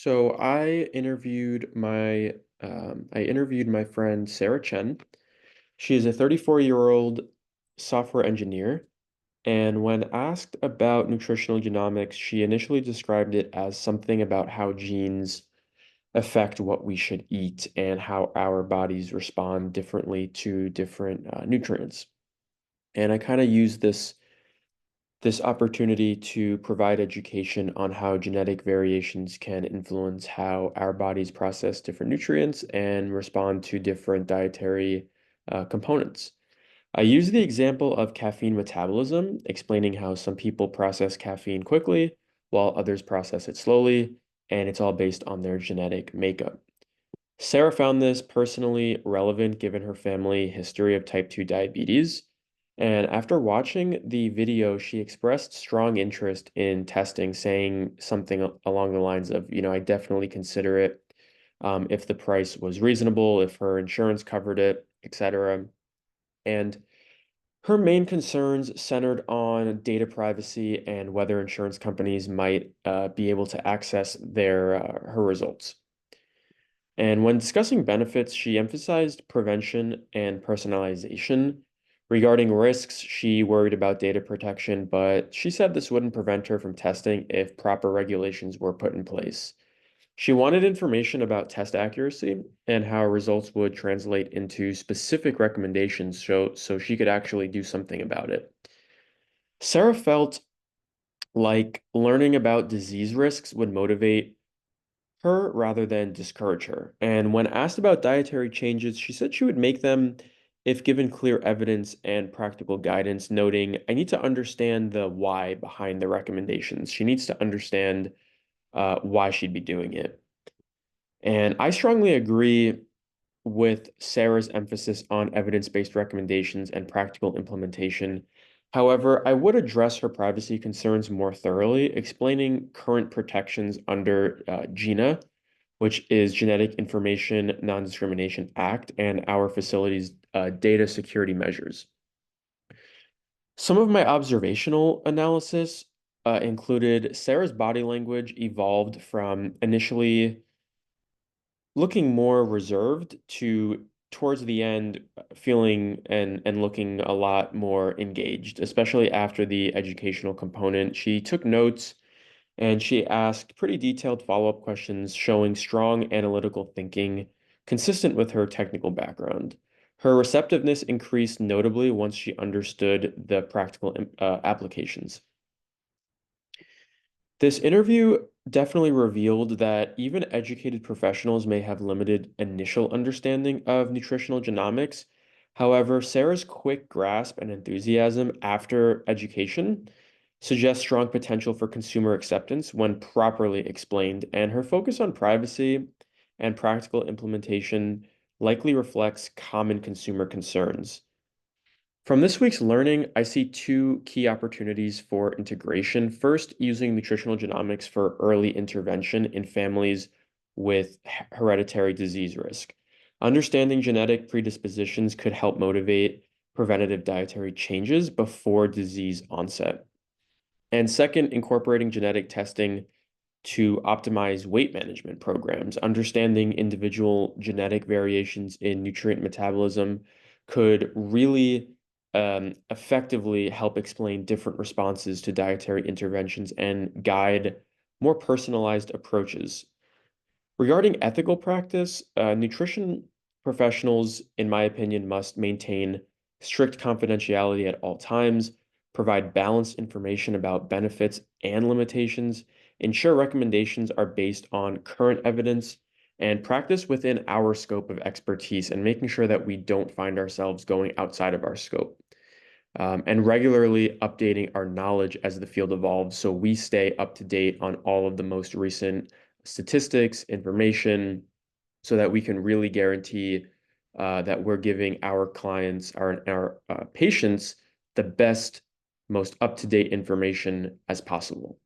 So I interviewed my friend Sarah Chen. She is a 34-year-old software engineer, and when asked about nutritional genomics, she initially described it as something about how genes affect what we should eat and how our bodies respond differently to different nutrients. And I kind of used this opportunity to provide education on how genetic variations can influence how our bodies process different nutrients and respond to different dietary components. I use the example of caffeine metabolism, explaining how some people process caffeine quickly while others process it slowly, and it's all based on their genetic makeup. Sarah found this personally relevant given her family history of type 2 diabetes. And after watching the video, she expressed strong interest in testing, saying something along the lines of, I definitely consider it if the price was reasonable, if her insurance covered it, etc. And her main concerns centered on data privacy and whether insurance companies might be able to access her results. And when discussing benefits, she emphasized prevention and personalization. Regarding risks, she worried about data protection, but she said this wouldn't prevent her from testing if proper regulations were put in place. She wanted information about test accuracy and how results would translate into specific recommendations so she could actually do something about it. Sarah felt like learning about disease risks would motivate her rather than discourage her. And when asked about dietary changes, she said she would make them if given clear evidence and practical guidance, noting, I need to understand the why behind the recommendations. She needs to understand why she'd be doing it. And I strongly agree with Sarah's emphasis on evidence-based recommendations and practical implementation. However, I would address her privacy concerns more thoroughly, explaining current protections under GINA, which is Genetic Information Non-Discrimination Act, and our facility's data security measures. Some of my observational analysis included Sarah's body language evolved from initially looking more reserved to towards the end feeling and looking a lot more engaged, especially after the educational component. She took notes and she asked pretty detailed follow-up questions showing strong analytical thinking consistent with her technical background. Her receptiveness increased notably once she understood the practical applications. This interview definitely revealed that even educated professionals may have limited initial understanding of nutritional genomics. However, Sarah's quick grasp and enthusiasm after education suggests strong potential for consumer acceptance when properly explained, and her focus on privacy and practical implementation likely reflects common consumer concerns. From this week's learning, I see two key opportunities for integration. First, using nutritional genomics for early intervention in families with hereditary disease risk. Understanding genetic predispositions could help motivate preventative dietary changes before disease onset. And second, incorporating genetic testing to optimize weight management programs. Understanding individual genetic variations in nutrient metabolism could really effectively help explain different responses to dietary interventions and guide more personalized approaches. Regarding ethical practice, nutrition professionals, in my opinion, must maintain strict confidentiality at all times, provide balanced information about benefits and limitations, ensure recommendations are based on current evidence, and practice within our scope of expertise and making sure that we don't find ourselves going outside of our scope. And regularly updating our knowledge as the field evolves so we stay up to date on all of the most recent statistics, information, so that we can really guarantee that we're giving our clients, our patients, the best, most up-to-date information as possible.